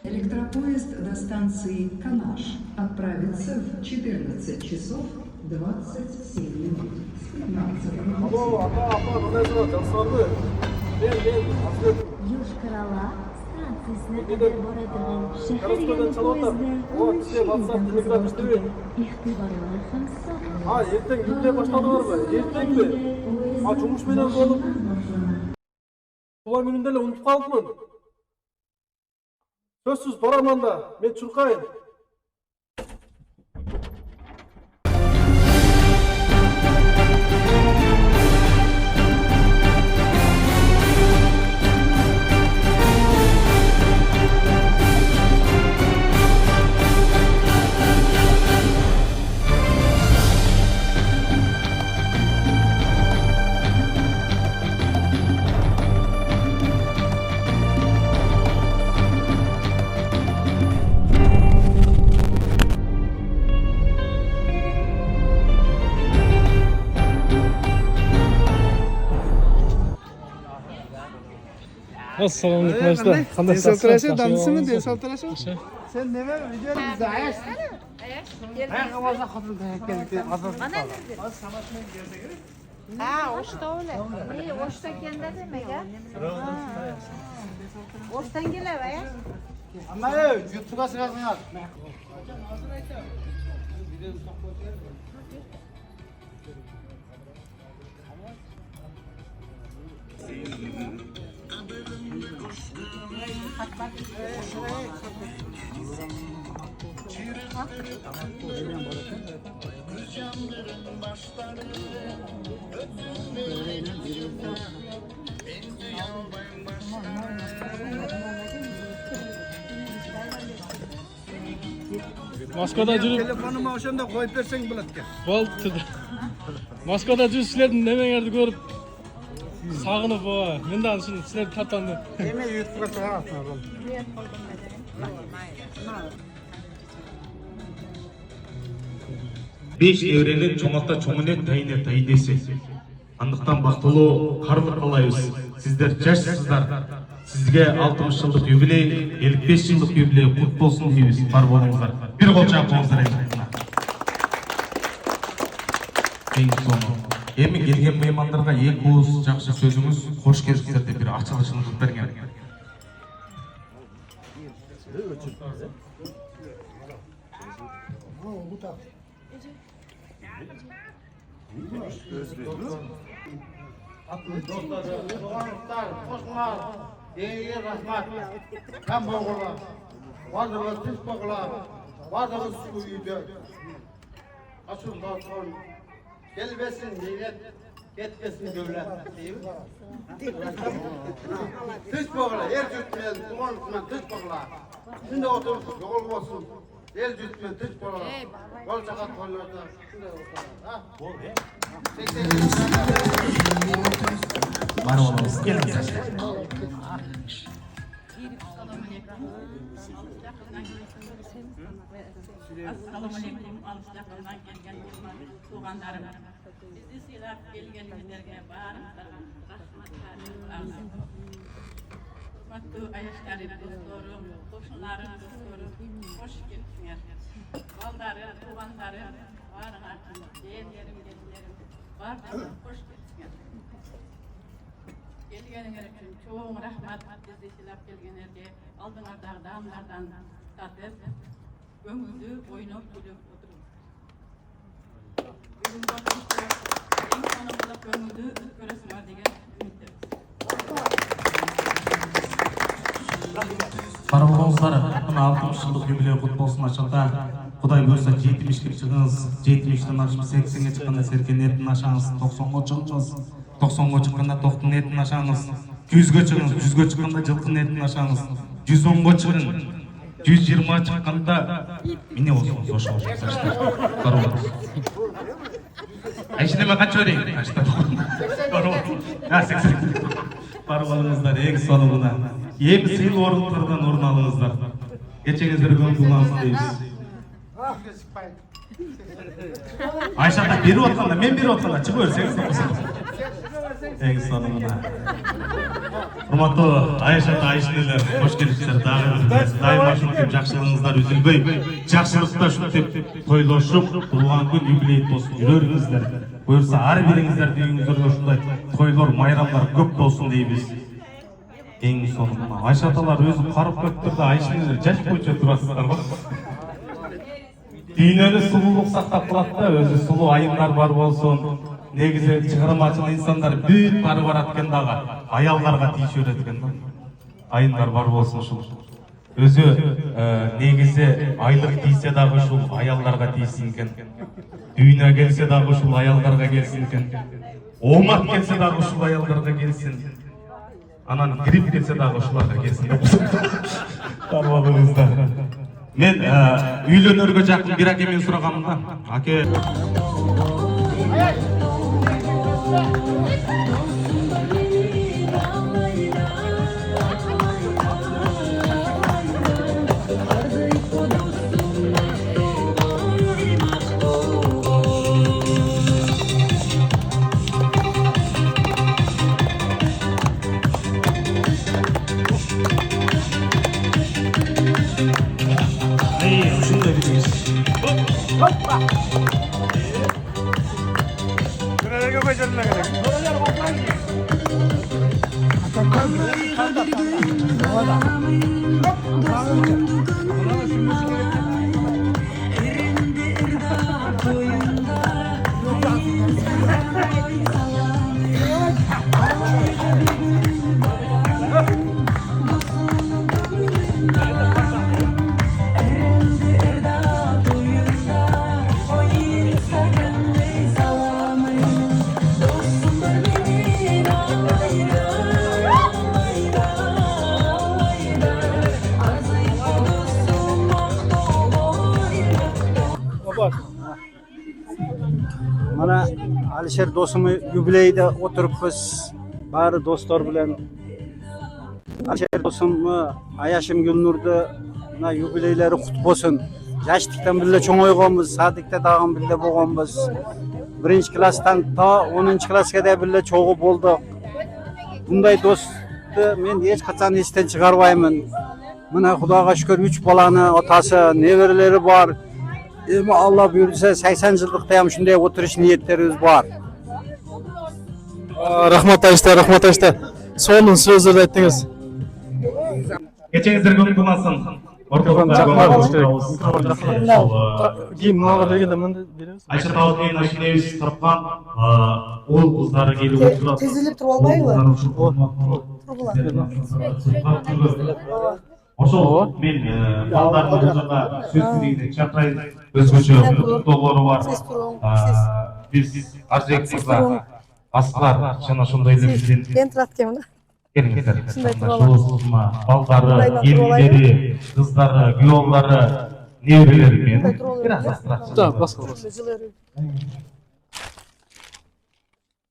Электропоезд до станции Канаш отправится в 14 часов 27 минут. С 15 Yoshqarala stansiyasına kadar boradigan shahar yo'li poyezdi 13 yildan İhtibarlar ham Ha, erten gitmeye başladı var mı? Erten mi? Ha, cumuş meydan oğlum. Tuğan gününde unutup kaldım. Sözsüz baramanda, ben çurkayım. Assalomu alaykum do'stlar. Qanday saltirashi, damsimi, de saltirashi? Sen nima video bizda ayash? Ben ovoza xotin keldi. Ha, oshda öyle. İyi, oshda kenda demek ha. Oshdan keladi ya. Amma YouTube'ga sig'azinglar. Moskvada yurib, Telefonimni o'shanda qo'yib bersang bo'ladi ekan. bo'ldi. Moskvada yurib sizlarni nimalarni ko'rib sog'inib va mendan shuni sizlarni tatandi. Nima YouTube'ga sig'asan? Beş evrenin çomakta çoğune tayine tay desi. Andықтан бақтылы қарлық қалайыз. Сіздер жашсыздар. Sizge 60 yıllık юбилей, 55 yıllık юбилей құт болсын дейміз. Бар болыңыздар. Bir қол шапқыңыздар еңбексіне. Ең соңы. Емі келген меймандарға ең қуыз жақсы сөзіңіз, қош келдіңіздер деп бір ашылышын берген. Dostlar, qo'shnilar, ey rahmat. Ham bo'g'lar. Vazirlar tinch bo'g'lar. Vazirlar shu uyda. Aslında gelmesin millet, ketmesin devlet. Tinch bo'g'lar, yer yurtmen, tuğanısından tinch bo'g'lar. Shunda o'tirib yo'l bo'lsin. El yurtmen tinch bo'g'lar. Yo'l chaqat qo'llarda shunday o'tiradi. Ha? Bo'ldi. Var olunuz. Gelin sizler. Assalamu alaikum. Alışlarından gelgen tuğanlarım. Bizi silahp gelgenlerge barınızlarga rahmatlarınızı alsın. Hurmatlı ayaşlarım, dostlarım, qoşunlarım, dostlarım, hoş geldiniz. Baldarım, tuğanlarım, barınlar, yeğenlerim, gelinlerim, barınızlar hoş geldiniz. Gelgenler için çoğun rahmat, bizi silahp gelgenlerge aldığınızdan dağlardan tatır. Ömrümde oynayıp gülüp oturup. Bugün bakmıştı, en sonunda ömrümde görürsün var diye ümitleriz. Barbolыңыздар, мына 60 жылдық юбилей құт болсын ашылда. Құдай бөлса 70-ке шығыңыз, 70-тен ашып 80-ге шыққанда серкен етін ашаңыз, 90-ға шығыңыз, 90-ға шыққанда тоқтың етін ашаңыз, 100-ге шығыңыз, 100-ге шыққанда жылқын етін ашаңыз, 110-ға шығыңыз. 120 çıkkanda mine olsun soşal saçlar. Var olunuz. Ayşe deme kaç öyle? Kaçta var olunuz. Ya 80. Var olunuzlar en sonunda. Yem sil orunlardan orun alınızlar. Geçenizleri gönül kullansın deyiz. Ayşe da biri ortanda, men biri ortanda. Çıkı verseniz. Eng sonuna. Hurmatlı Ayşe Ayşinler, hoş gelipsizler. Daima şuntep жақшылығыңыздар үзілбей, жақшылықта şuntep тойлашып, туған күн юбилей болсын жүреріңіздер. Бұйырса ар біріңіздер үйіңіздерде ушундай тойлар, майрамдар көп болсын дейбіз. Ең соңында Айша аталар өзі қарып көктірді, Айшинелер жаш бойынша тұрасыздар ғой. Дүйнені сұлулық сақтап қалады да, өзі сұлу айымдар бар болсын. Негізі шығармашыл инсандар бүт бары бараткен дағы аялдарға тиіше өреткен да. Айымдар бар болсын шул. Өзі негізі айлық тисе дағы шул аялдарға тиісін кен. Дүйне келсе дағы шул аялдарға келсін кен. Омат келсе дағы шул аялдарға келсін. Анан грипп келсе дағы шуларға келсін. Қарбалыңыздар. Мен үйленерге жақын бір әкемен сұрағамын да. Әке... Mana Alisher dostum yubileyde oturupuz. Bari dostlar bilen. Alisher dostum Ayaşım Gülnur'da yubileyleri kutlu olsun. Yaşlıktan bile çoğun oyğanbız, Sadık'ta dağın bile boğanbız. 1. klasdan ta 10. klasga da bile çoğu boldu. Bunday dostu men hiç kaçan esten çıkarbayman. Mına Xudoga şükür 3 balаны atası, nevereleri var. Allah buyursa 80 yıllıkta ham shunday o'tirish niyatlarimiz bor. Rahmat Ayşe. Sonun sözleri aytdingiz. Geçenizler ko'p bo'lmasin. Keyin munoga berganda menda beramiz. Ayşe Tavut'un aşinemiz tapkan oğul kızları gelip oturup. Tezilip turib olmaymi? Oşol men baldarning o'zida so'z so'zlaydi, chaqiraydi. O'zgacha to'g'ri var. Biz arzek qizlar, aslar, shana shundaylar bizden. Ben turatganman. Kelingizler. Şo'zma, baldari, gelinleri, qizlari, guyollari, nevrelari men. Biraz astra.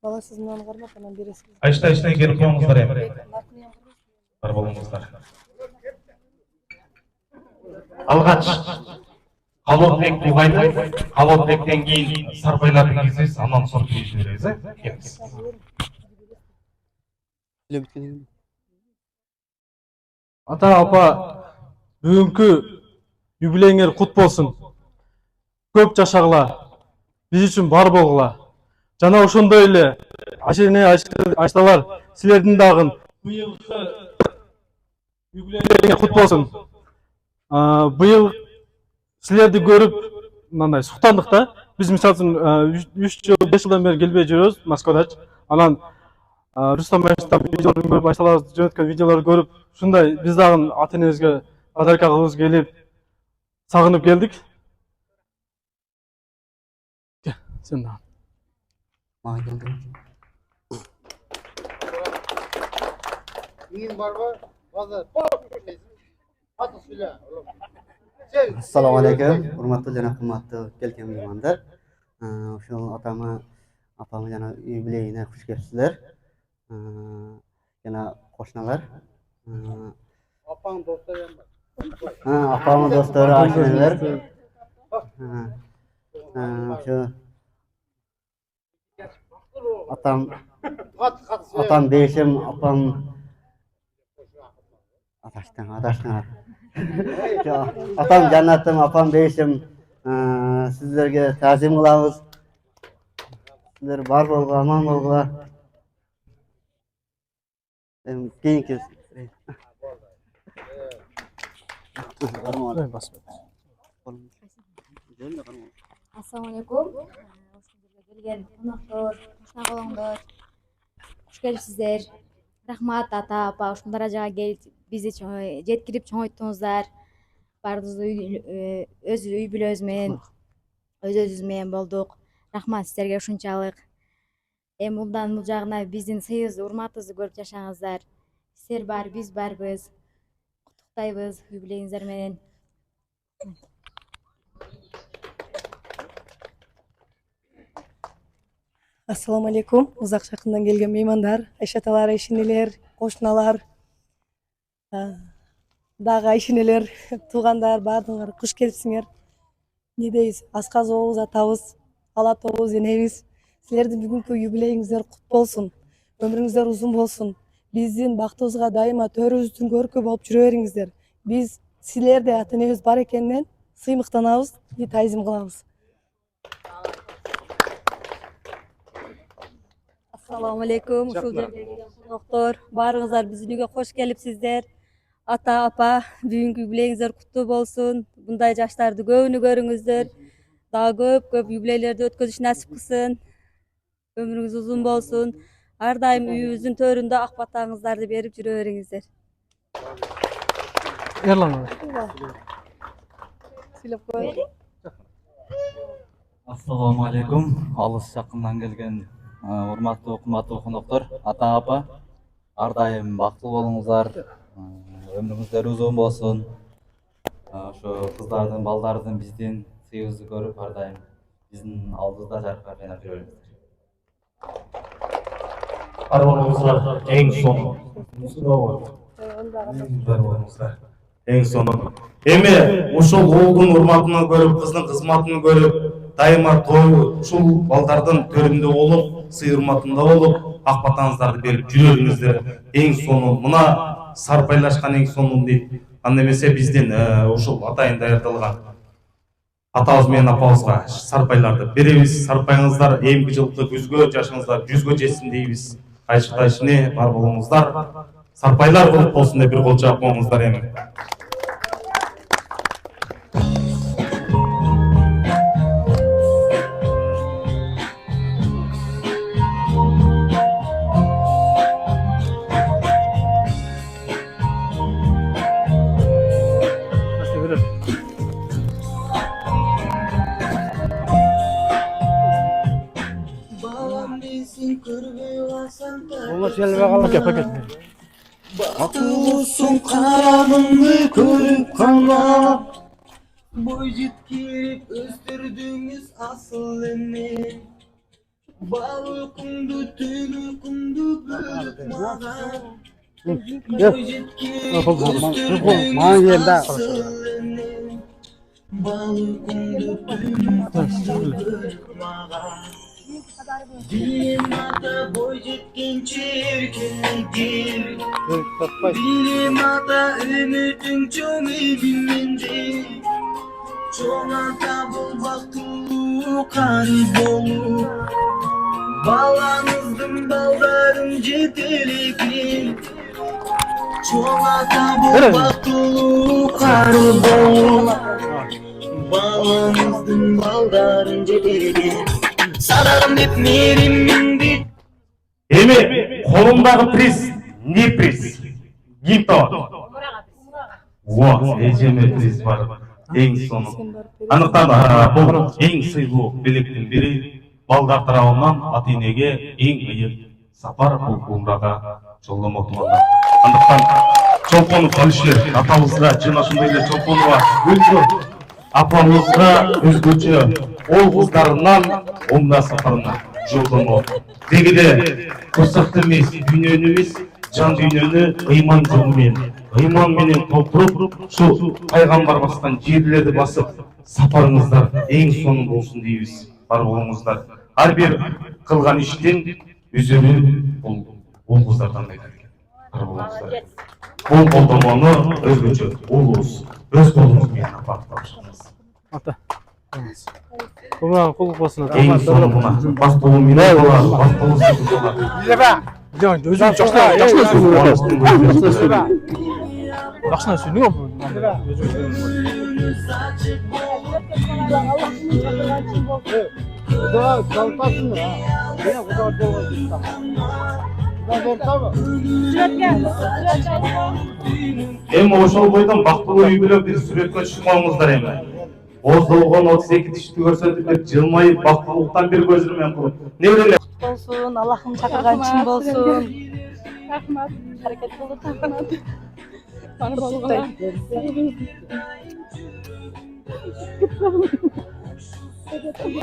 Bala siz meni qarmab, ana beresiz. Ayşta gelip qo'yingizlar ham. Bar bo'lingizlar. Alğaç Qalonbek Tug'ayni, Qalonbekdan keyin Sarbaylarni kelsangiz, anon so'rab kelishingizga kelamiz. Ata apa bugungi yubileyinglar qut bolsun. Ko'p jashag'lar. Biz uchun bar bo'lg'lar. Jana o'shonday эле Ayştalar sizlarning dag'in bu yilgi yubileyinglar qut bolsun. Bu yıl sizlerdi görüp mınдай suktandыкta biz misal üçün 3 yıl 5 yıldan beri gelip жүрөбүz Moskvada. Anan Rustam Ayştam videolarını görüp Ayştalar jönөткөн videoları görüp şunday biz dagы ата-энебизге подарка кылыбыз келип сагынып келдик. Sen dagы. Үйүң барбы? Азыр. Assalomu alaykum, hurmatli janob qimmatli kelgan mehmonlar. O'sha apamni yana yubileyine xush kelibsizlar. Yana qo'shnilar. Apang do'stlar ham bor. Apamni do'stlari, oshnalar. O'sha atam Atam beşim, apam Adaştın. Atam cennetim, apam beşim. Sizlerge tazim kılabız. Sizler bar bolga, aman bolga. Keyinki. Assalomu alaykum. Kelgan qonaqlar, qo'shnilar, xush kelibsizlar. Rahmat ata, apa, ushbu darajaga kelib bizni yetkirib cho'ng'aytdingizlar. Barimiz o'z uy bilan o'z-o'zimiz bilan bo'ldik. Rahmat sizlarga shunchalik. Bundan bu jag'na bizning sevgi, hurmatimizni ko'rib yashangizlar. Sizlar bar, biz barmiz. Qutlug'laymiz yubileyingizlar bilan. Assalomu alaykum. Uzoq shaqindan kelgan mehmonlar, Ayshatalar, Ayshinilar, qo'shnilar, dag'i Ayshinilar, tug'anlar, bardinglar, xush kelibsizlar. Ne deysiz? Asqaz Oğuz atabız, Alat Oğuz enemiz. Sizlerдің бүгінгі юбилейіңіздер құт болсын. Ömrünüzler uzun болсын. Біздің бақтыңызға дайыма төріңіздің көркі болып жүре беріңіздер. Біз сіздерде ата-енеңіз бар екеннен сыймықтанабыз, тайзым қыламыз. Assalomu alaykum. Ушул жерге келген қонақтар, барыңыздар биздин үйгө кош келипсиздер. Ата, апа, бүгүнкү юбилейиңиздер куттуу болсун. Bunday жаштарды көбүнө көрүңүздөр. Дагы көп юбилейлерди өткөзүш насип кылсын. Ömrünüz uzun болсун. Ар дайым үйүбүздүн төрүндө ак батаңыздарды берип жүрө бериңиздер. Ерлан. Assalomu alaykum. Alыс жакындан келген урматтуу кымбаттуу конокторор, ата апа, ар дайым бактылуу болуңуздар. Ömrүңүздөр uzun болсун. Ошо кыздардын, балдардын биздин сыйыбызды көрүп ар дайым биздин алдыбызда жаркырап жайнап жүрө бериңиздер. Арманыңыздар ең соңы. Ең соңы. Эми ушул оолдун урматынан көрүп, кыздын кызматынан көрүп, дайыма ушул балдардын төрүндө болуп, сый урматында болуп, ак батаңыздарды берип жүрө бериңиздер. Эң соңу мына сарпайлашкан эң соңу дейт. Анда эмесе биздин ушул атайын даярдалган атабыз менен апабызга сарпайларды беребиз. Сарпайыңыздар эмки жылкы күзгө жашыңыздар 100гө жетсин дейбиз. Айшык-айшыне бар болуңуздар. Сарпайлар болуп болсун деп бир кол жаап коюңуздар эми. Batılısın karanımı körüp kanap Boy jitkirip östürdüğünüz asıl emin Balıkımdı tülükümdü bölüp mağan Boy jitkirip östürdüğünüz asıl emin Balıkımdı tülükümdü bölüp mağan Dilim ata boy jetkençe erkenlidir Dilim ata ümitün çoğu bilmendir Çoğu ata bol baktulu karı bolu Balanızdım baldarım jetelikli Çoğu ata bol baktulu karı bolu Balanızdım baldarım jetelikli Sararım hep merimindi. Эми колумдагы приз, не приз? Гимто. Во, эжеме приз бар. Эң соңу. Анықтан бул эң сыйлуу белектин бири балдар тарабынан ата-энеге эң ыйык сапар бул умрага жолдомотулганда. Анықтан Чолпонов Алишер атабызга жана ошондой эле Чолпонова Гүлсү апамызга өзгөчө ол кыздарынан умра сапарына жолдомо. Дегиде курсакты эмес дүйнөнү эмес, жан дүйнөнү ыйман жолу менен, ыйман менен толтуруп, ушу пайгамбар баскан жерлерди басып, сапарыңыздар эң соңу болсун дейбиз. Бар болуңуздар. Ар бир кылган иштин Üzünü bul kızlardan aytат eкен. Bul koldomonu özgөчө улуз өз колуңуз менен бактап Ата. Kumran kulluk olsun. Eң соңуна бактылуу менен болот, бактылуусуз болот. Өзüm çok Başına söylüyor mu? Эми ошол бойдон бактылуу үй бүлө бир сүрөткө чыкмаңыздар эми. Боздолгон 32 тиштүү көрсөтүп бир жылмайып бактылуулуктан бир көзүрмөн кылып. Неберелер болсун, Аллахым чакырган чын болсун. Рахмат. Харакет кылып тапканат. Бар болгула.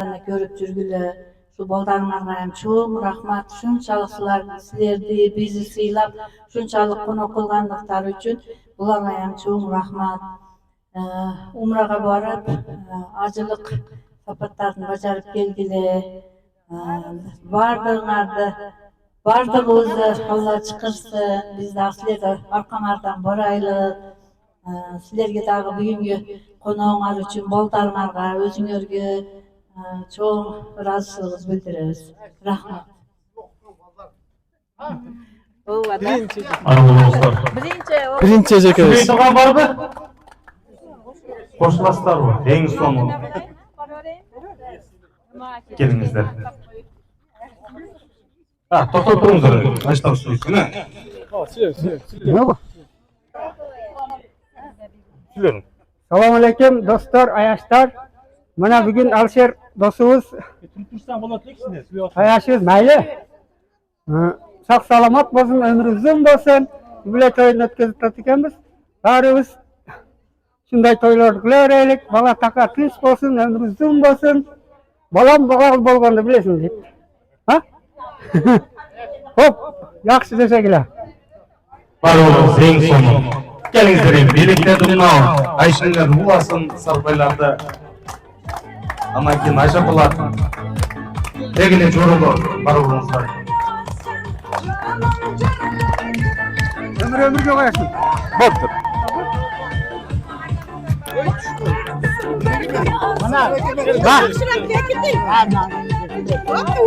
Аны көрүп жүргүлө ушул балдарыңарга ham чоң рахмат. Ушунчалык силерди бизди сыйлап, ушунчалык конок кылгандыктары үчүн буларга ham чоң рахмат. Умрага барып, ажылык сапаттарын бажарып келгиле. Бардыгыбызды Алла чакырсын. Биз дагы силерди аркаңардан барайлы. Силерге дагы бүгүнкү коногуңар үчүн балдарыңарга, өзүңөргө чоң ыраазычылыгыбызды билдиребиз. Рахмат. Birinci ejekebиз. Тууган барбы? Коштуласыздарбы? Эң соңу. Келиңиздер. Токтоп туруңуздар. Аштап сөйсүн. Салам алейкум, достор, аяштар. Мына бүгүн Алшер досубуз аяшыбыз майлы. Сак саламат болсун, өмүрү узун болсун. Юбилей тоюн өткөзүп экенбиз. Баарыбыз ушундай тойлорду күлөрөйлүк. Бала така тынч болсун, өмүрү узун болсун. Балам болгонду билесиң дейт. Хоп, жакшы жашагыла. Бар болуңуз эң соңу. Келиңиздер эми бийликтерди мынау Айшеңер уласын сарбайларды. Андан кийин Айша кылат. Дегене жоролор бар болуңуздар. Өмүргө коясың. Болду.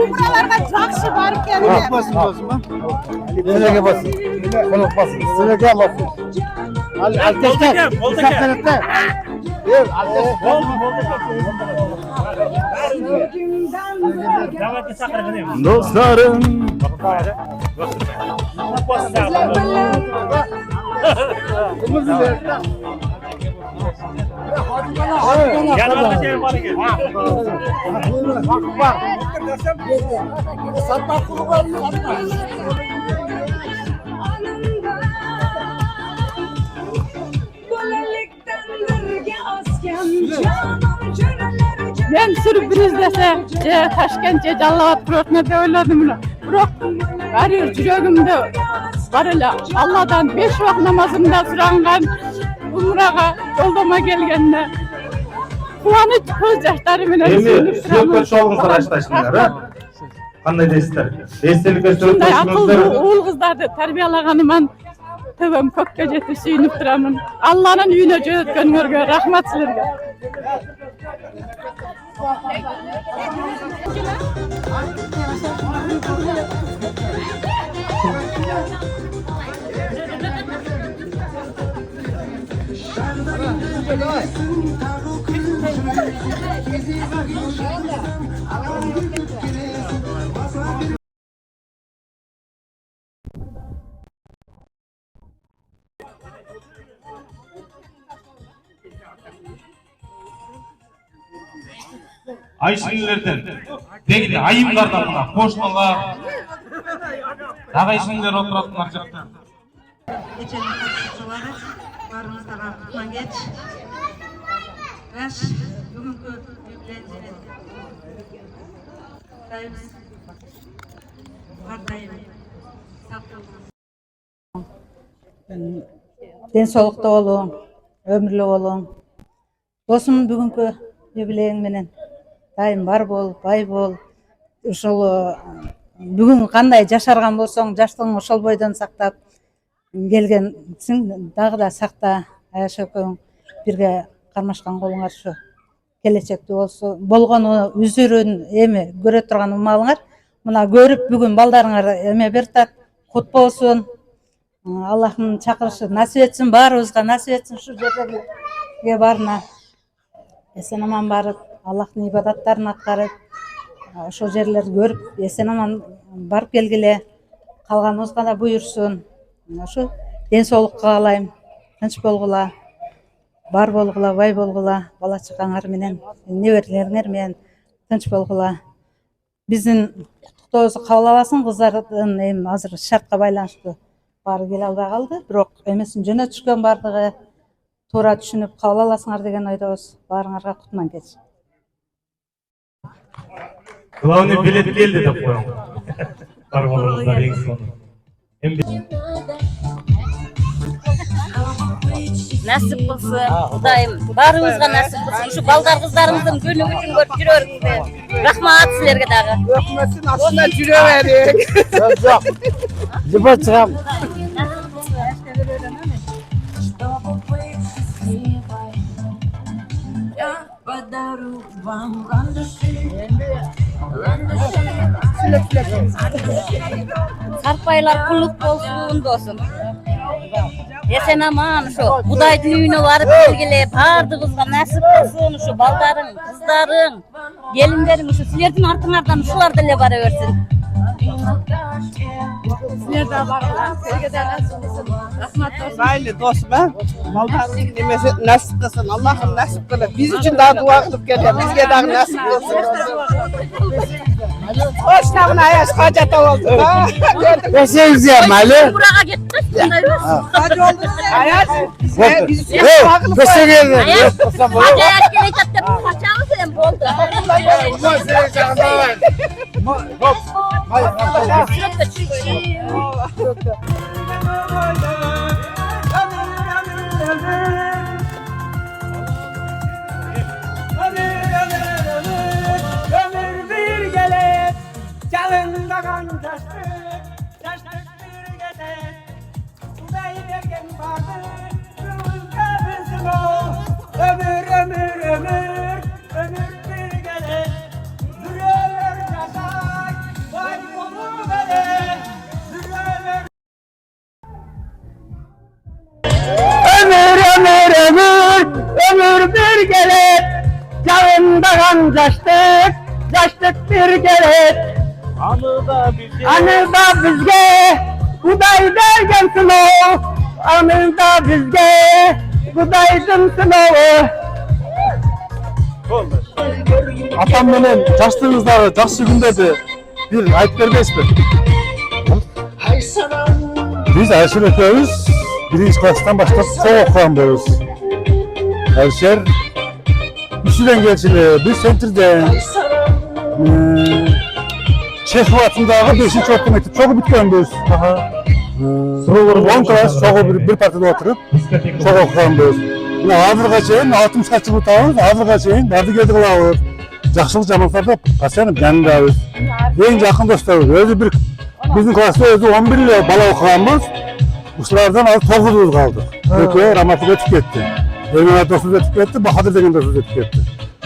Umralarga жақсы барып келдіңдер. Басын болсын ба? Сілеге басын. Конок басын. Сілеге басын. Dostlarım. Ben sürpriz dese Taşkent Cellavat kurortuna da oyladım bunu. Bırak varıyor yüreğimde var öyle Allah'tan 5 vakit namazımda sırangan umraga yoldama gelgende kuvanoch ko'z yoshlari bilan Эми сүрөткө чогуңуздар ашташыңдар, Кандай дейсиздер? Эстеликке shunday сүрөткө aqlli o'g'il qizlarni tarbiyalaganiman tövbem ko'kka jetib suyunib turaman. Allohning uyine jo'natganlarga rahmat sizlarga. Айшеңлерден, дегиде айымдардан мына кошналар, агайшеңдер отуратын ар жакта. Кеченин катышуулары баарыңыздарга кутман кеч. Раш бүгүнкү юбилейибиз кутайбыз. Ар дайым сак болуңуз. Ден соолукта болуң, өмүрлүү болуң. Досум бүгүнкү юбилейиң менен дайым бар бол, бай бол. Ушул бүгүн кандай жашарган болсоң, жаштыгың ошол бойдон сактап келгенсиң, дагы да сакта. Аяш экөөң бирге кармашкан колуңар ушу келечекте болгону үзүрүн эми көрө турган умалыңар. Мына көрүп бүгүн балдарыңар эме бертат, кут болсун. Аллахтын чакырышы насип этсин, баарыбызга насип этсин ушу жерге барына. Эсен аман барып, Аллахтын ибадаттарын аткарып, ошол жерлерди көрүп, эсен аман барып келгиле. Калганыбызга да буйрсун. Ушу ден соолук каалайм. Тынч болгула, бар болгула, бай болгула, бала чакаңар менен, неберелериңер менен тынч болгула. Биздин куттуктообузду кабыл аласың, кыздардын эми азыр шартка байланыштуу баары келе албай калды, бирок эмесин жөнөтүшкөн бардыгы туура түшүнүп кабыл аласыңар деген ойдобуз. Баарыңарга кутман кеч. Главный билет келди деп коеюн. Бар болуңуздар эң сонун. Насip болsun, Kudayım. Barınızga nasip bolsun. Şu baldar kızlarımızın günü üçün görüp жүрөрүңүздөр. Рахмат силерге дагы. Өкмөттүн астында жүрө берик. Жок. Жыба чыгам. Sarpaylar kulluk bolsun dostum. Esen aman şu Kudayдын үйүнө барып келгиле, бардыгыбызга насip болсун, şu балдарың, кыздарың, келиндериң şu силердин артыңардан ушулар деле бара берсин. Силер да барыңар, силерге да насip болсун. Рахмат болсун. Майлы досум, балдарың немесе насip кылсын, Аллахым насip кылып, биз үчүн да дуа кылып келем, бизге дагы насip болсун. Ошнагына аяш кажата болду. Эсеңиз ям, Али. Бурага кеттик, мындай эмес. Аяш, биз үчүн дуа кылып Көсөгөр. Аяш келет деп качабыз эми болду. Ömür bir gelir, canında kan taştık, taştık bir gelir. Kuday derken vardı, ruhunda bizim o. Ömür, ömür, ömür, ömür bir gelir. Duruyor yaşay, vay konu verir. Duruyor. Ömür, ömür, ömür, ömür bir gelir. Canında kan taştık, taştık bir gelir. Anıda bizge, Kuday derken sınav. Anıda bizge, Kuday'dın sınavı. Atam менен жаштыгыңыздагы жакшы күндөрдү бир айтып бербейсизби? Биз Алишер экөөбүз 1-класстан баштап чоң окуганбыз. Алишер Үчүдөн келчүлө, биз центрден Чехов атындагы 5-орто мектеп чогуу бүткөнбүз. 10 класс чогуу бир партада отуруп чогуу окуганбыз. Мына азырга чейин 60га чыгып атабыз, азырга чейин бардыгерди кылабыз. Жакшылык жамандыкта постоянно жанындабыз. Эң жакын досторбуз. Өзү бир биздин класста өзү 11 эле бала окуганбыз. Ушулардан азыр 9 калдык. Экөө Раматов өтүп кетти. Эмне досубуз өтүп кетти, Бахадыр деген досубуз өтүп кетти.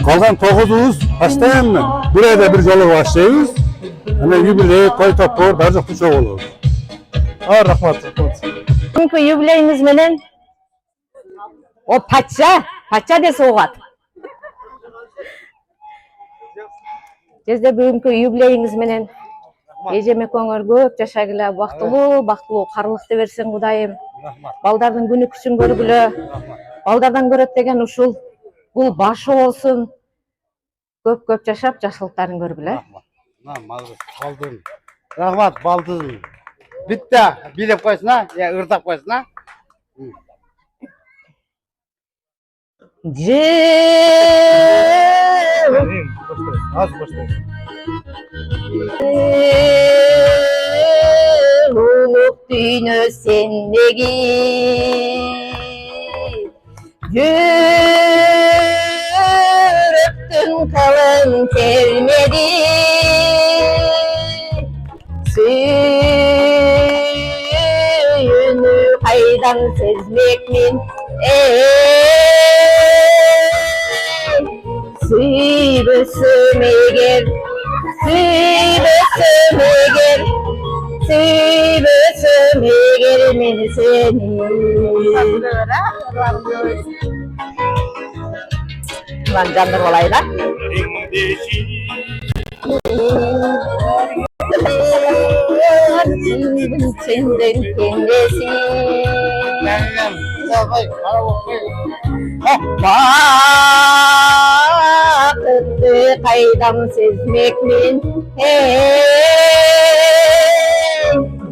Калган 9 постоянно бир айда бир жолу баштайбыз. Ана юбилей, той топор, баары жокту чогуу болобуз. Рахмат. Бүгүнкү юбилейиңиз менен о патча десе угат. Жерде бүгүнкү юбилейиңиз менен эжем экөөңөр көп жашагыла, бактылуу карылыкты берсин Кудайым. Балдардын күнү күчүн көргүлө. Балдардан көрөт деген ушул бул башы болсун. Көп жашап, жакшылыктарын көргүлө. Рахмат, балдызым. Bitti, bilip koysun ha, ya ırdak koysun ha. Uluk düğünü sendegi yürektün kalın termedi kaydan sezmekmin Süybüsüm eğer Süybüsüm eğer Süybüsüm eğer meni seni Lan candır olaylar Senden kendisi Vakıtı kaydan sezmekmin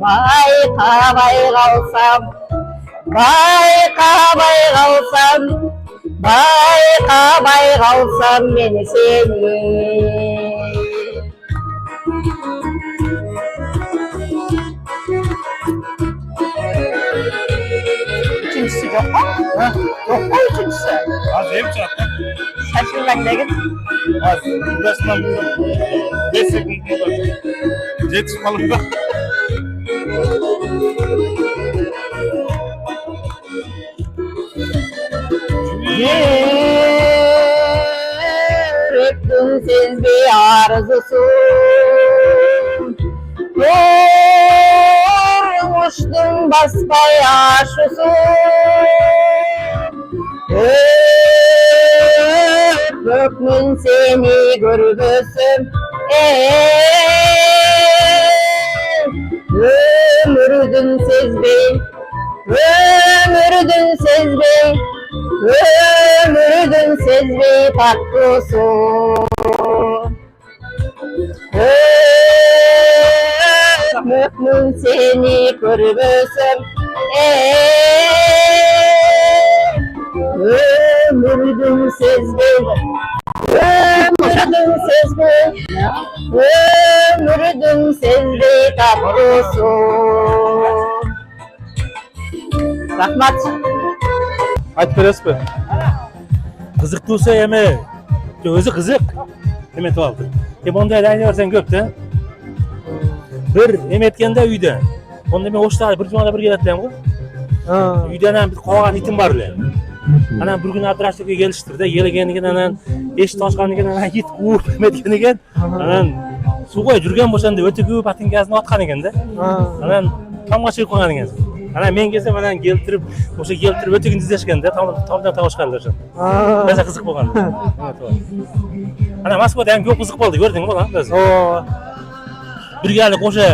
Baykabay kalsam Baykabay kalsam Baykabay kalsam meni seni Üçüncüsü yok mu? Yok mu üçüncüsü? Az ev çattı. Şaşırmak ne git? Az. Burasından 5 sekund kadar. Jet çıkalım da. Yüreğin siz bir arzusun Yormuştun basbayaşısın Öpmün seni görmüşsün Ömürdün siz bir Ömürdün siz bir Ömürdün siz bir tatlısın Ömrüm seni görmüşsün Ömürdün siz bir Ömürdün siz bir Ömürdün siz bir tatlısın Rahmat Айтып бересизби? Kızık dursa yeme. Özü kızık. Emet aldı. Onda aynı versen köp de. Bir emetkende uyda. Onda men oşta bir cumada bir geletlerim go. Uydan bir qoğan itim var ele. Ana bir gün adraştıga geliştirdi. Yelegendigen anan eş taşkandigen anan yit uur emetken eken. Anan suga жүрген boşanda öte köp atın gazını atkan eken de. Anan tamga çekip koygan eken. Ana men kelsem anan keltirip, o'sha keltirip ötegini izleshganda tomdan tavishganlar o'sha. Baza qiziq bo'lgan. Ana Moskvada ham ko'p qiziq bo'ldi, ko'rdingmi bola? Birgalik o'sha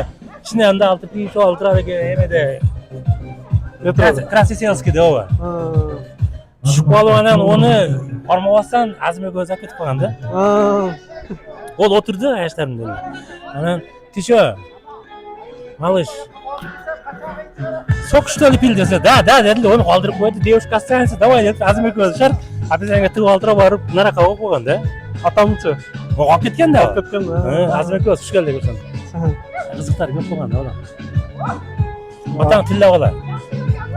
chinanda oltib picho oltirar ekan, emada. Krasnoselskiyda o'va. Tushib qolib anan uni olmasdan azmiga o'zib ketib qolganda. Ol o'tirdi ayashtarimda. Anan "Ticho, malыш, sok что ли пил desa, da dedi, onu qoldirib qo'ydi. Девушка останется, давай deb azmiga o'zishar. Abizanga tib oltirib borib, naraqa qo'yib qo'yganda. Atamchi. Olib ketganda. Olib ketganda. Azmiga o'z tushgan deb o'shan. Qiziqlar ko'p bo'lganda odam. Otam tilla ola.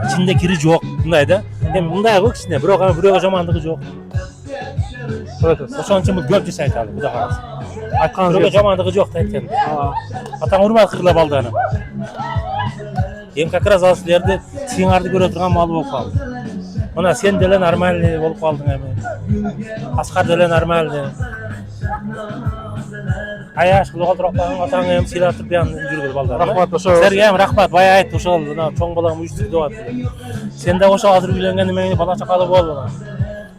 İçinde kiri yo'q, bundayda. Hem bunday yo'q kichkina, biroq ham birovga yomonligi yo'q. O'shaning uchun bu ko'p desa aytadi, xudo xolasa. Aytgan birovga yomonligi yo'q aytganda. Otam hurmat qilib oldi ana. Hem как раз sizlarni sing'arni ko'ra turgan mol bo'lib qoldi. Mana sen dela normalniy bo'lib qolding ham. Asqar dela normalniy. Ayash qilib o'tirib qolgan otangga ham silatib ham yurgil bo'ldi. Rahmat o'sha. Sizlarga ham rahmat. Boya aytdi o'sha cho'ng bolam uyushtirib deyapti. Senda o'sha hozir uylangan nimangni bola chaqali bo'ldi.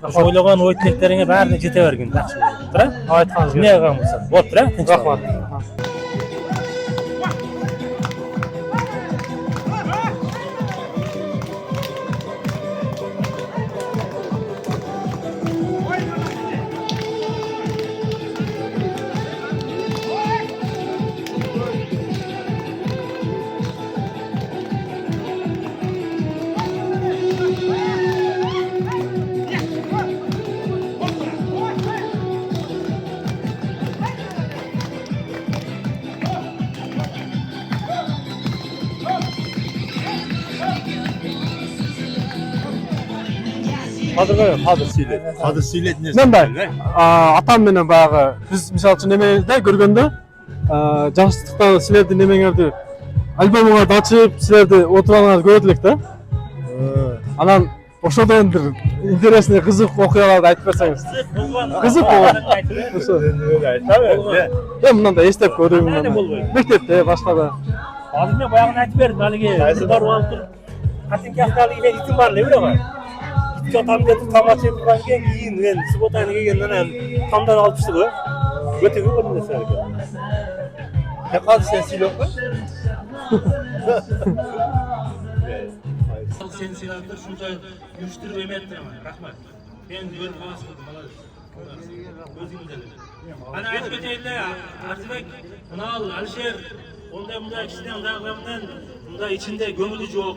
O'sha o'ylagan o'y tilaklaringga barini yetavergin, yaxshi. Tur-a? Aytganingiz. Ne qilgan bo'lsa. Bo'pti-a? Rahmat. Hozir siylet. Mындай, атам менен баягы биз мисалы үчүн немеде көргөндө, жаштыктан силердин немеңерди альбомуңарды ачып, силерди отуруп алганыңарды көрдүк да. Анан ошодон бир интересный кызык окуяларды айтып берсеңиз. Кызык болгон. Мындай эстеп көрүүм. Мектепте башкада. Азыр мен баягы айтып бердим, алиги барып алып туруп, катинки автоалыгы итим бар эле бирок. Итке там деп тамак жеп турган кийин мен субботаны келгенден тамдан алып чыгып го. Өтө көп нерсе экен. Калды сен сүйлөп кой. Sen silahlar şurada uyuşturup emettir ama rahmat. Ben görüp ağzımda malaz. Gözümden. Bana ayıp öteydi ya. Artık bunu al Alişer. Onda kişiden dağlarından bunda içinde gömülü yok.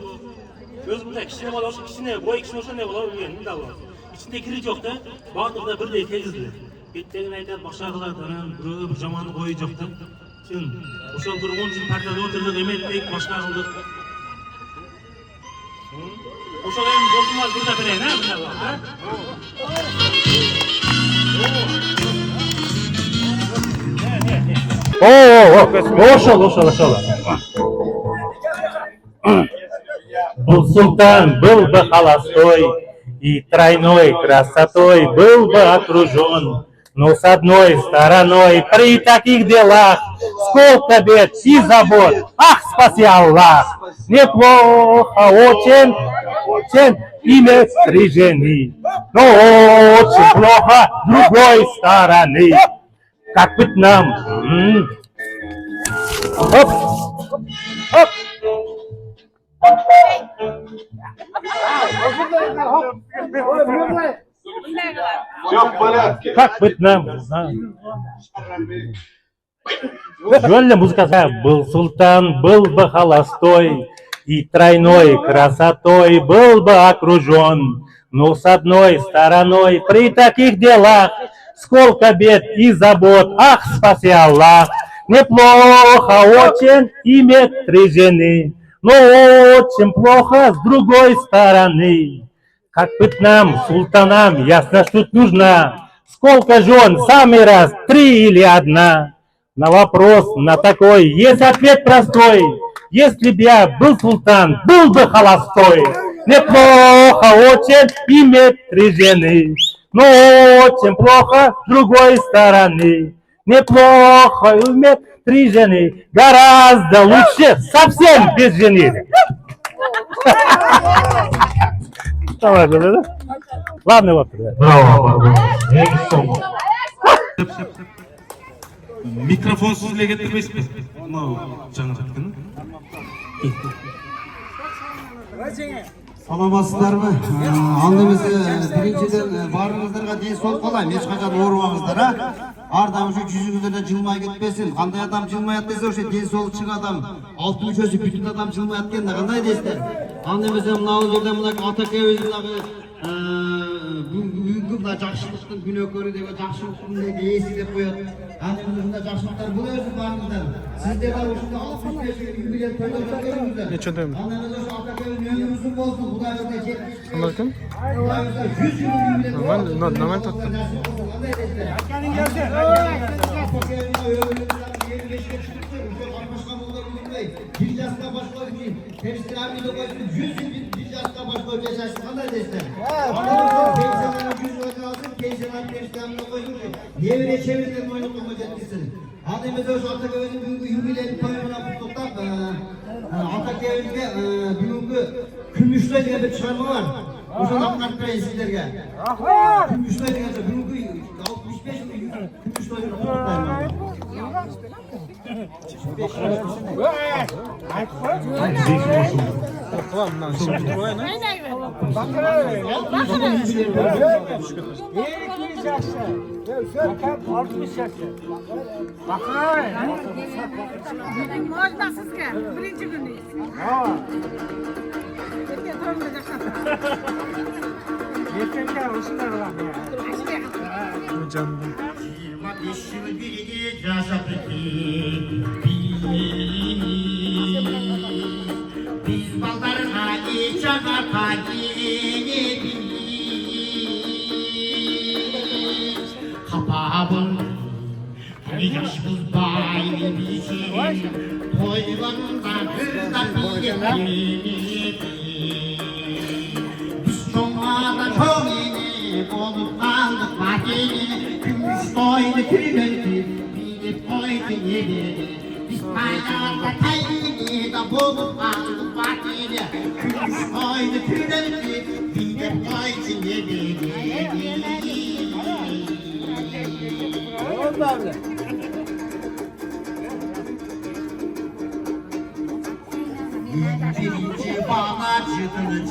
Göz bunda kişine var olsa kişine boy kişine olsa ne olur bilmiyorum da var. İçinde kiri yok da bağlıkta bir de tegizli. Bittiğini aytar başarılardan bir zamanı koyacaktı. Şimdi uşal bir 10 yıl partada oturduk emettik başka kıldık. Uşal hem dostumlar burada birey ne bunlar ha? Ошол. Был султан, был бы холостой, и тройной красотой был бы окружен. Но с одной стороной при таких делах сколько бед и забот, ах, спаси Аллах! Неплохо, очень иметь 3 жены, но очень плохо с другой стороны. Как быть нам? Оп! Оп! Как быть нам? Жольная музыка. Был султан, был бы холостой, и тройной красотой был бы окружен. Но с одной стороной при таких делах сколько бед и забот, ах, спаси Аллах! Неплохо очень иметь 3 жены, но очень плохо с другой стороны. Как быть нам, султанам, ясно, что нужно. Сколько жен, самый раз, 3 или 1? На вопрос на такой есть ответ простой. Если б я был султан, был бы холостой. Неплохо очень иметь 3 жены, но очень плохо с другой стороны. Неплохо иметь 3 жены, гораздо лучше совсем без жены. Ладно, вот. Mikrofon sizle getirmeyiz. Саламатсыздарбы? Алдымызды биринчиден баарыңыздарга ден соолук каалайм. Эч качан оорубаңыздар, а? Ар дам ушу жүзүңүздө жылмай кетпесин. Кандай адам жылмаят десе, ошо ден соолукчу адам, алты мүчөсү бүтүн адам жылмаят дегенде кандай дейсиздер? Анда эмесе мына жерде мына атакебиз дагы бүгүнкү мына жакшылыктын күнөөкөрү деп жакшылыктын ээси деп коет. Анда эмесе ушундай жакшылыктар боло берсин баарыңыздар. Сиздер дагы ушундай 65 юбилей тойлоп өткөрүңүздөр. Нечөндө? Анда эмесе ошо атакебиз өмүр узун болсун. Кудай ырза жетишсин. Ким? 100 жыл юбилей. Наман таттым. Bir yaşta başlıyor için, Perşembe koysun 100 yıl bir yaşta başlıyor yaşasın. Kanda desin. Anadolu'da pensiyaların 100 yıl kalsın, pensiyaların Perşembe koysun. Nevre çevirden oynamak etmişsin. Annemizde şu Ataköy'ün bugünkü jubileyini koyumuna tutup Ataköy'ünde bugünkü Gümüşlü diye bir çıkarma var. O zaman anlatmayın sizlerge. Gümüşlü diye bugünkü 65 yıl Gümüşlü diye Birinci günü. Yeterli olsunlar lan ya. Canım. Biz ballarına içana takibi kapağın hani yaşımız baylı bir şey toylarında hırda bir türlü bilip koydun yeri. Biz hayata kaybını da bulup aldık vaktiyle. Gümüş koydu türlü bilip koydun yeri. Birinci bağlacıdır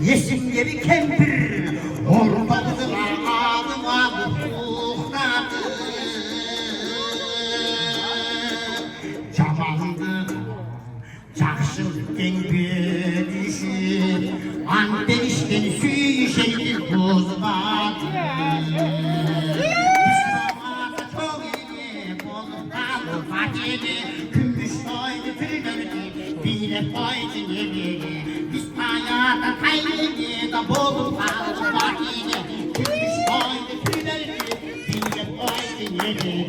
yesimleri kempir ortalıklar adım adım uğradı Camandı Cakşılıkten bir düşü Andenişten suyu şeydir bozmadı Müslüman'a çok iyi bozmadı fakiri Gümüş koydu tülgörü bile koydu yemeği Biz hayata kaybını da bulup aldık vakini Gümüş koydu tülgörü bile koydu yemeği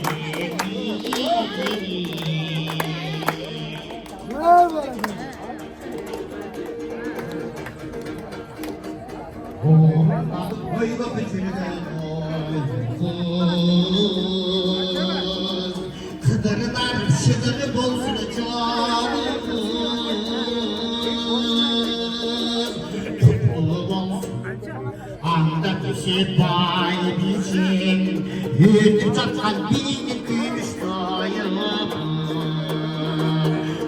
Koydu bütünüden Kıdırlar şıdırı bolsun canım Tutulu bolsun Anda düşe bay bizim Yürüdü çatkan bilinir gümüş doyum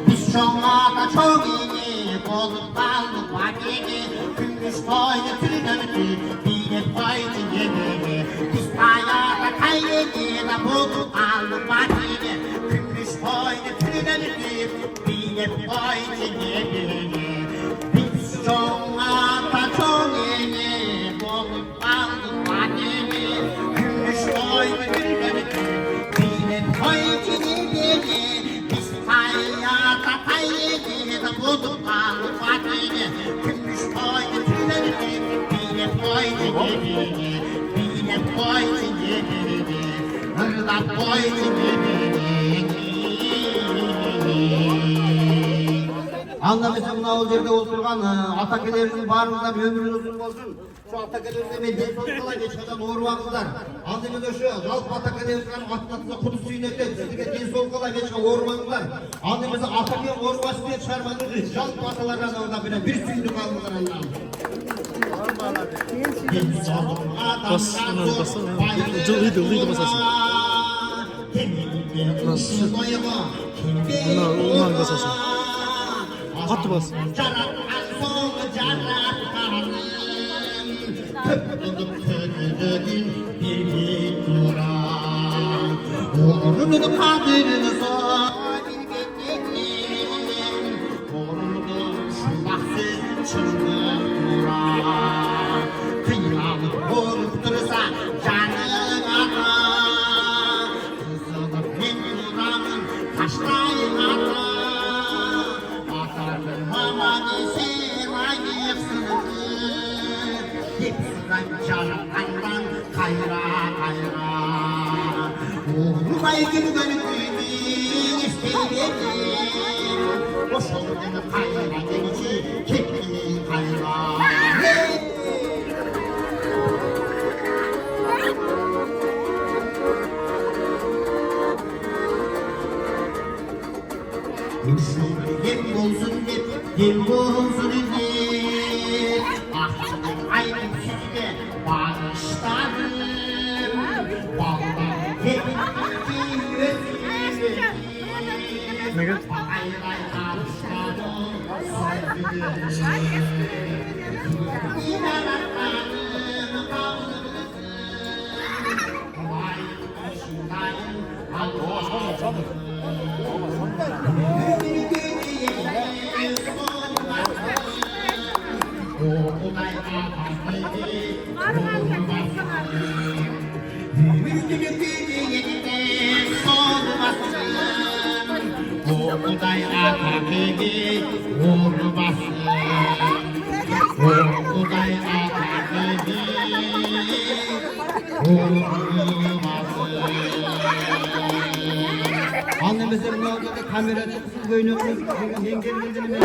Biz şonlarda çok iyi bolup kaldık vakini Gümüş doydu tülgörü bilip koydu yemeği Biz hayata kaybını da bulup aldık vakini Gümüş koydu tülgörü bilip koydu yemeği Biz şonlarda çok iyi bolup kaldık vakini Gümüş koydu tülgörü bilip koydu yemeği Biz hayata kaybını da bulup aldık vakini Gümüş koydu tülgörü bilip koydu yemeği Bilip koydu yemeği Hırlap koydu yemeği Anlamışsın buna o yerde oturgan atakelerimizin barımızda bir ömrünüz uzun olsun. Şu atakelerimizde ben den soğuk kolay geçmeden uğurmağınızlar. Andımızda şu Жалпы atakelerimizden atlatında kutu suyun ötep sizге den soğuk kolay geçmeden uğurmağınızlar. Andımızda atakelerin uğurması diye çıkarmadınız. Жалпы atalardan orada bir suyunu kaldılar Allah'ım. Ilıydı basasın. Ulan basasın. Katı bas. Oğlunun kadrini zor Oğlunun şubaksız çılgın duran Kıymalık olup dursa canın ana Kızılıp men duramın kaştayın ana Atarın aman esen ayıksın Hepsinden canından kayra kayra Oğlum aygın gönlümün isteyelim Boş olduğunu kayra gelici kekli kayra Yem olsun hep, yem olsun hep Ahtının ayrım sizde bağışlarım Vallahi hepinizi özlerim Ay ay alışlarım sevgilim İnananlarım kavlınızı Kolay düşünayım Allah'ım Oğulday akabili vurmasın Oğulday akabili vurmasın Annemizin ne oldu da kamera çıksın oynuyorsunuz yengenizin mi?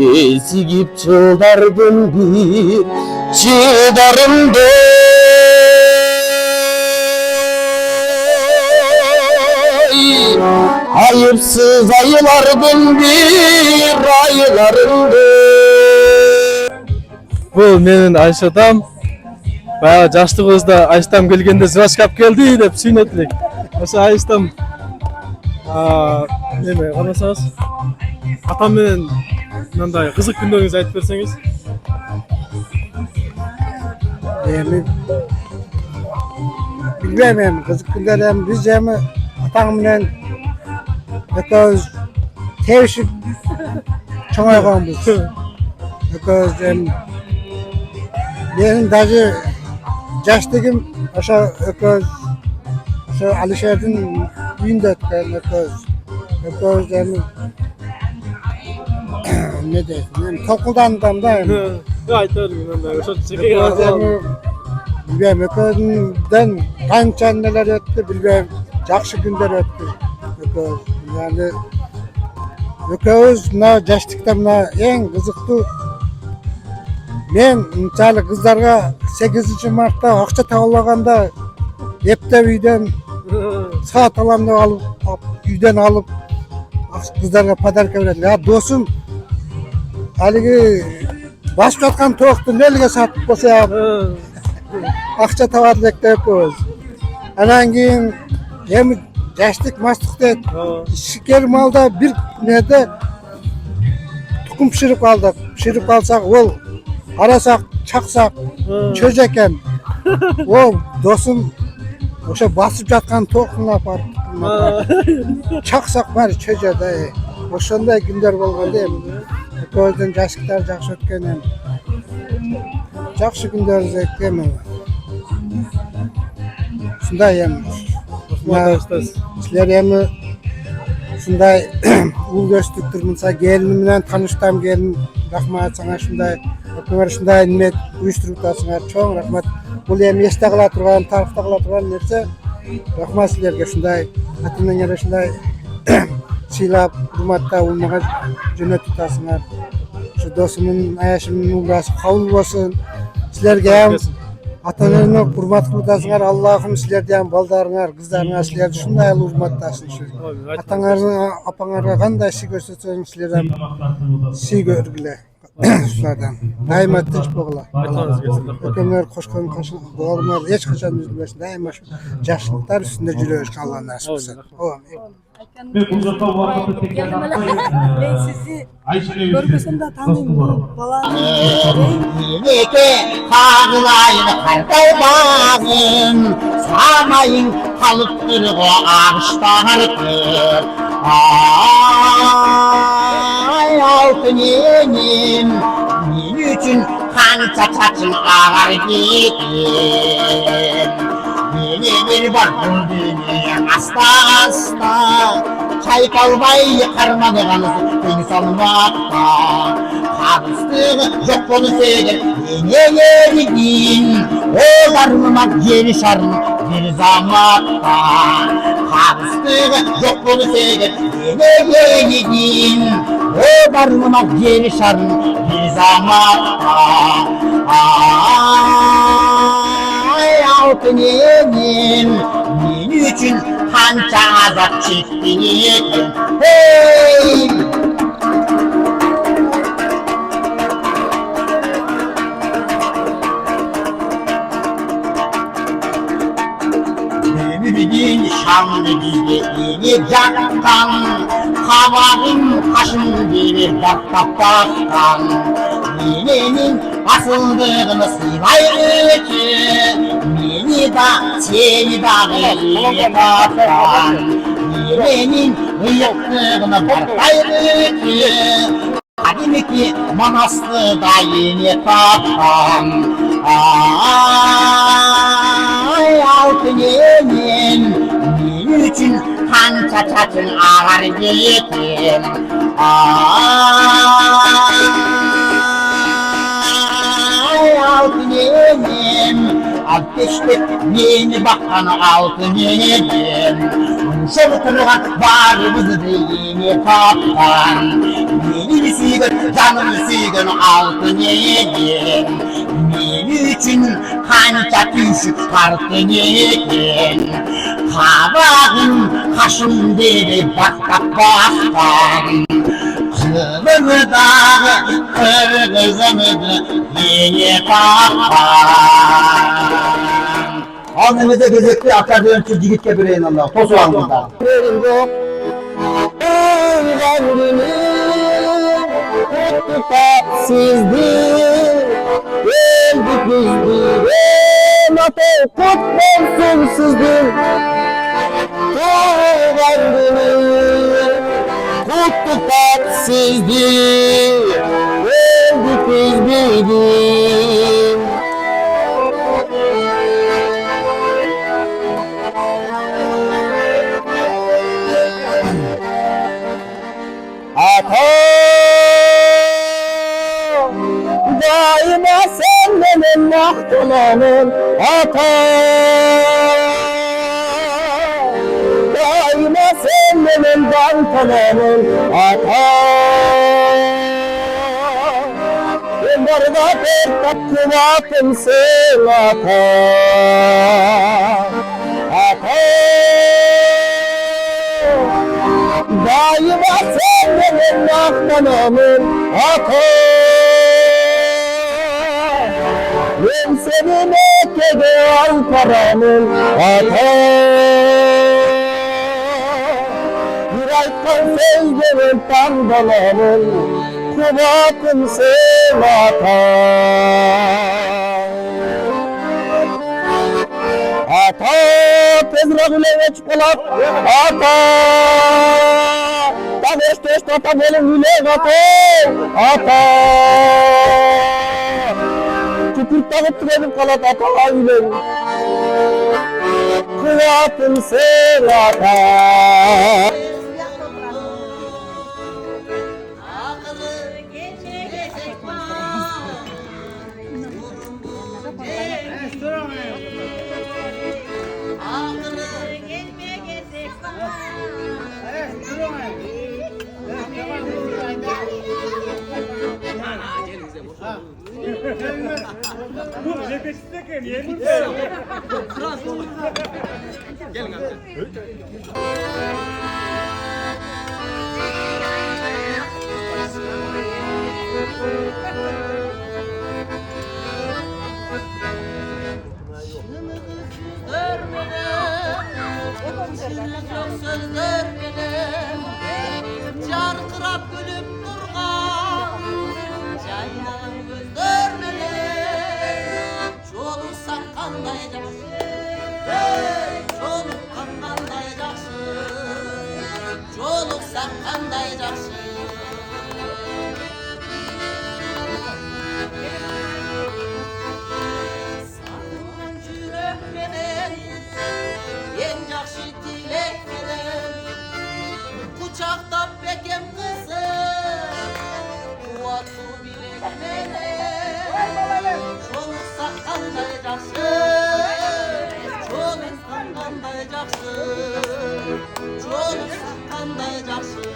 Ezigip çıldardın bir çıdarımda. Ayıpsız ayılardın bir ayılarında. Бұл менің Айшатам. Баяғы жаштығыбызда Айшатам келгенде звачкап келді деп сүйнетілік. Осы Айшатам неме қарасаңыз атаммен мынандай қызық күндеріңізді айтып берсеңіз. Bilmem kızık günlerim biz hem atamla eköz tevşik çoğayğanbız. Eköz hem benim dacı yaştığım aşağı eköz aşağı Alişer'in uyunda etken eköz hem ne deyim tokuldan da Aytarım ben bilmem eközden kança neler etti bilmem жақсы günler etti eköz yani eköz mına yaştıkta mına en kızıktı men мысалы kızlarga 8 Mart'ta akça tağılaganda eптеп үйден saat alam деп alıp үйден alıp kızlarga подарка берет. Ya досым алиги басып жаткан токту элге сатып койсом акча табат элек деп көз. Анан кийин эми жаштык мастык дейт. Ишкер малда бир неде тукум пиширип алдык. Пиширип алсак ол карасак, чаксак чөж экен. Ол досум ошо басып жаткан токтун апарып чаксак баары чөжөдө. Ошондой күндөр болгон да эми. Көздөн жаштыктар жакшы өткөн эми. Жакшы күндөр өткөн эми. Ушундай эми. Силер эми ушундай ул көстүктүр мынса келини менен тааныштам келин. Рахмат сага ушундай өкмөр ушундай неме уюштуруп атасыңар. Чоң рахмат. Бул эми эсте кала турган, тарыхта кала турган нерсе. Рахмат силерге ушундай атынан ушундай сыйлап, урматтап, улмага жөнөтүп атасыңар. Şu dosumun, Ayşem'in uğrası kavul olsun. Sizlerge hem ata-eneni hurmat kılıtasınlar. Allah'ım sizlerge hem baldarınar, kızlarına sizlerge şunday hurmattasın. Atanlarına, apanlarga kanday şey göstersen sizler hem şey görgüle. Şulardan. Daima tinç boğula. Ökemler koşkan boğulmalar hiç kaçan üzülmesin. Daima şu yaşlıklar üstünde jürüyoruz Allah'ın nasip olsun. Ben sizi görmesem de tanıyım bu balanın. Neke kağılayın kartal bağın, samayın kalıptır o ağaçlardır. Ay altın yenim, min üçün kanca çaçın ağar gidim. Mene bir var bu dünya asta asta, çaykalbay karmadığınızı kıyın salmakta. Kabusluğu yok olursa yine yeridin, o darmıma geri şarın bir zamakta. Kabusluğu yok olursa yine yeridin, o darmıma geri şarın bir zamakta. Ay altın yenim, min üçün kanca azap çektin edim. Hey! Ümidin şanlı bizde inip yakkan, kabağın kaşın gibi baktan. Minenin asıldığını sıylaydı ki, mini da seni dağıya baktan. Minenin ıyıklığını bakaydı ki, kadimi ki manaslı da yeni taptan. Ay altın yemin, min üçün kanca çaçın ağar gidim. Ay altın yemin, ateşlik yeni bakan altın yemin. Şol turgan barımızı deyini tapkan Beni suygun, canımı suygun altın ekin Meni üçün kanca tüşük tartın ekin Kabağın kaşın deri baktap bastan Kıvırdağı kırgızımızı yeni tapkan Alnımıza gözekli akademik yigitke bireyin Allah. Tosu alnında. Sizdir, öldük bizdir, natı kutbolsun sizdir. Doğan günü, kutlukat sizdir, öldük bizdir. Daima sen benim mahtulanım ata Daima sen benim dantalanım ata Ben barda bir kıvatımsın ata Ata Daima sen benim mahtulanım ata Ben senin ekege Ankara'nın ata Bir aytkan sözlerin tandalanın Kubatın sen ata Ata tezrak ile çıkılak ata Tanış teş tata benim hülek ata Kıpırt dağıt benim kalat ata ailem Kıvatım sen ata Bu nefesindeki niye mi? Gelin abi. Sözler bilen Çarkırap gülüp durgan Caynan gözler bilen Çolursan kandayacaksın Çolursan kandayacaksın Çolursan kandayacaksın Sarman yürek menen En yakşı dilek menen Kucakta bekem kızım Kuatı bilek menen Çolursa kandayacaksın Çolursa kandayacaksın Çolursa kandayacaksın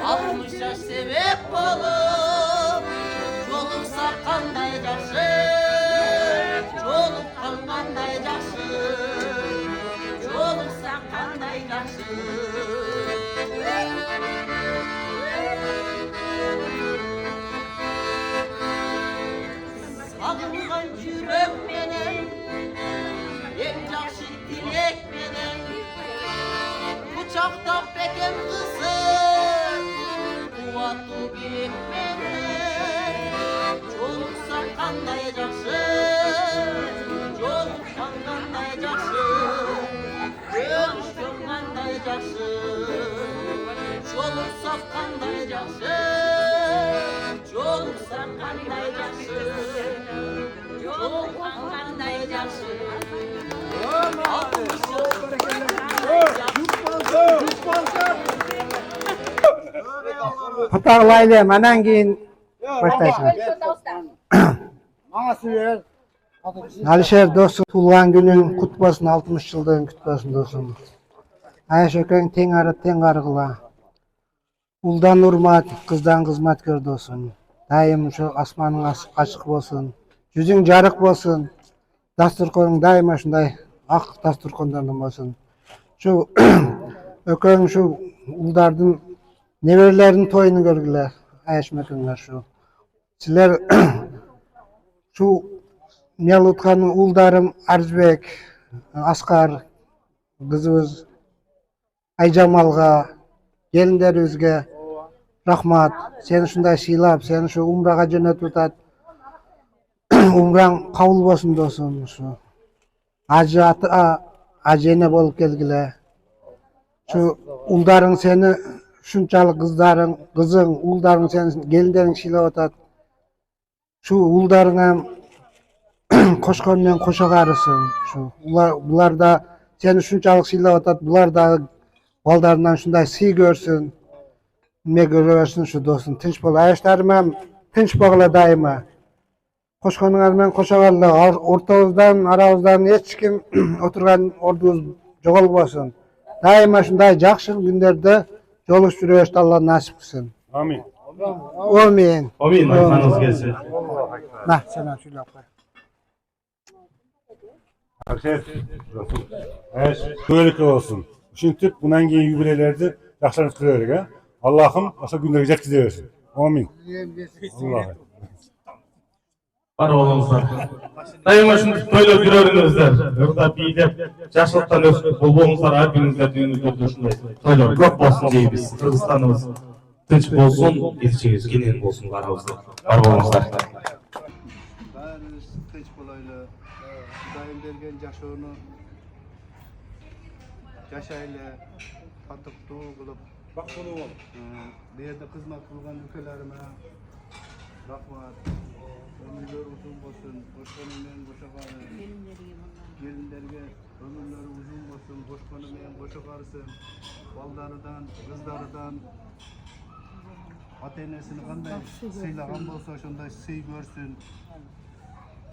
Altmış yaş sebep olup Çoluksa kandayacaksın Çoluk kandayacaksın Çoluksa kandayacaksın Sağılgan yürek menen En yakşı dilek menen Kucakta bekem kızım Kuatı bilek menen Çoluksa kandayacaksın Çoluksa kandayacaksın Çoluksa kandayacaksın Çoluksa kandayacaksın Çoluksa kandayacaksın Çoluksa kandayacaksın Kutaqlaylayım, anan keyin başlayasın. Alişer dostum, tuğulgan günün kutlu olsun, 60 yıldığın kutlu olsun dostum. Ayaş ökün teң arı teң qargıla. Uldan urmat, kızdan kızmat gör dostum. Daim şu asmanın açık olsun. Yüzün jarık olsun. Dasturkonun daima şunday ak dasturkonlardan olsun. Şu ökün şu uldardın neverlerin toyunu görgüler. Ayaş mekınlar şu. Sizler şu Miyalutkan'ın uldarım Arzbek, Askar, kızımız Ayjamalga, gelinlerimizge rahmat. Seni şunday şıylap, seni şu umraga cennet tutat. Umran kabul bolsun dostum şu. Acı ata, acene bolup kelgile. Şu uldarың seni şunçalık kızın, uldarың seni gelinlerin şıylap atat. Şu uldarыңa koşkonmen koşagarısın. Şu bular da seni şunçalık şıylap atat. Bular da baldarından şunday sıy görsün. Ne görüyorsun şu dostum, tinç bol. Ayaşlarım hem tinç bağla daima. Koşkonunlarmen koşagarla. Ortağızdan, aramızdan hiç kim oturgan ordunuz joğolmasın. Daima şunday jakşı günlerde joluşturuyoruz, Allah nasip kılsın. Amin. Amin. Amin. Ayfanız gelsin. Nah, sana şöyle yapar. Alişer, böylelikle olsun. Şimdi bundan keyin yubileylerde yaxşılanıp kırıyoruz ha. Allah'ım aşağı günleri жеткизе versin. Amin. Allah'ım. Var olыңыздар. Daima şunu toylап жүрөрүңүздөр. Ырда бийлеп, жашылыктан өсүп болбоңуздар, ар бириңиздер дүйнөдө ушундай тойлор көп болсун дейбиз. Кыргызстаныбыз тынч болсун, элчибиз кенен болсун арабызда. Бар болуңуздар. Bärimiz tinç bolaylı. Kudayım bergen jaşooну jaşaýly, tatykdуу kılıp Baktulu ol. bu yerde kızmak kılgan ülkelerime rahmat. Ömürleri uzun olsun, boşkanımen boşakarı. Gelinlerge ömürleri uzun olsun, boşkanımen boşakarsın. Ballarıdan, kızlarıdan ata-enesini kanday sıylagan bolsa şonday sıy görsün.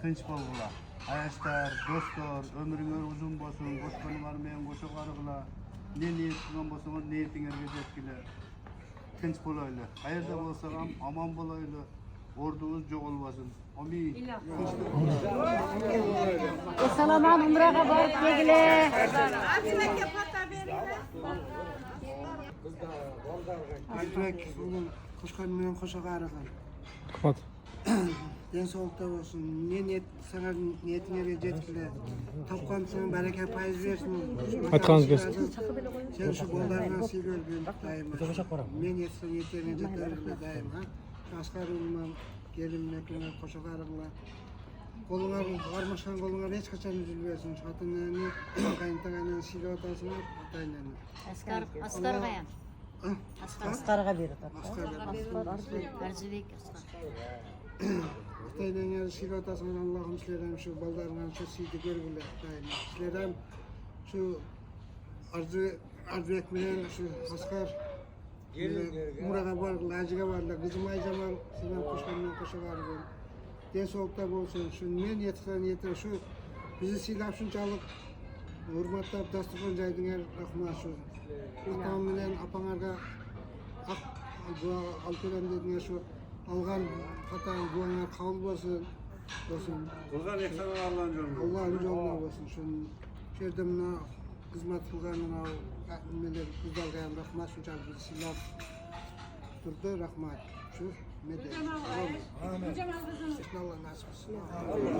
Tinç bolgula. Ayaşlar, dostlar, ömürüňer uzun bolsun, boşkanılar menen boşakarygla. Ne niyet kılgan bolsaňyz niyetiňerge jetkile. Tinç bolayly. Haýerda bolsaň ham aman bolayly. Ordumuz joğolmasın. Amin. Salaman umraga barıp kelgile. Arzbek, koşkonmen koşagarygın. Rahmat. Den soğukta olsun. Ne niyet sana niyetine jetkile. Topkansan baraka payız versin. Aytkanız gelsin. Sen şu bollarına sıy görgün daima. Men yetsen yeterine jeterlikle daima. Askar olman, gelin mekine koşagarygla. Kolunlar barmaşkan kolunlar hiç kaçan üzülmesin. Şu atınlarını kayıntaganın sıyla atasın. Ataylarını. Askar gayan. Askarga beri. Arzibek Ataylarını sıyla atasın. Allah'ım sizlerden şu ballarından şu sıydı görgüle daima. Sizlerden şu arzu ekmeğin şu askar umraga bargıla, acıga bargıla, kızım Ayjamal sizden koşkanından koşagarygın. Den soğukta bolsun, şu men yetken şu bizi siylap şunçalık hurmatlap dasturkon jaýdyňar rahmat şu. Atam bilen apaňarga ak dua alperen dediňer şu algan hata duaňar kabul bolsun. Bolsun. Kılgan eksanlar Allah'ın yolunda. Allah'ın yoluna bolsun. Şu şerde mına hizmet kılganına neler güzel rahmat şunçalık bizi siylap durdu rahmat. Şu medet. Amin. Allah nasip etsin.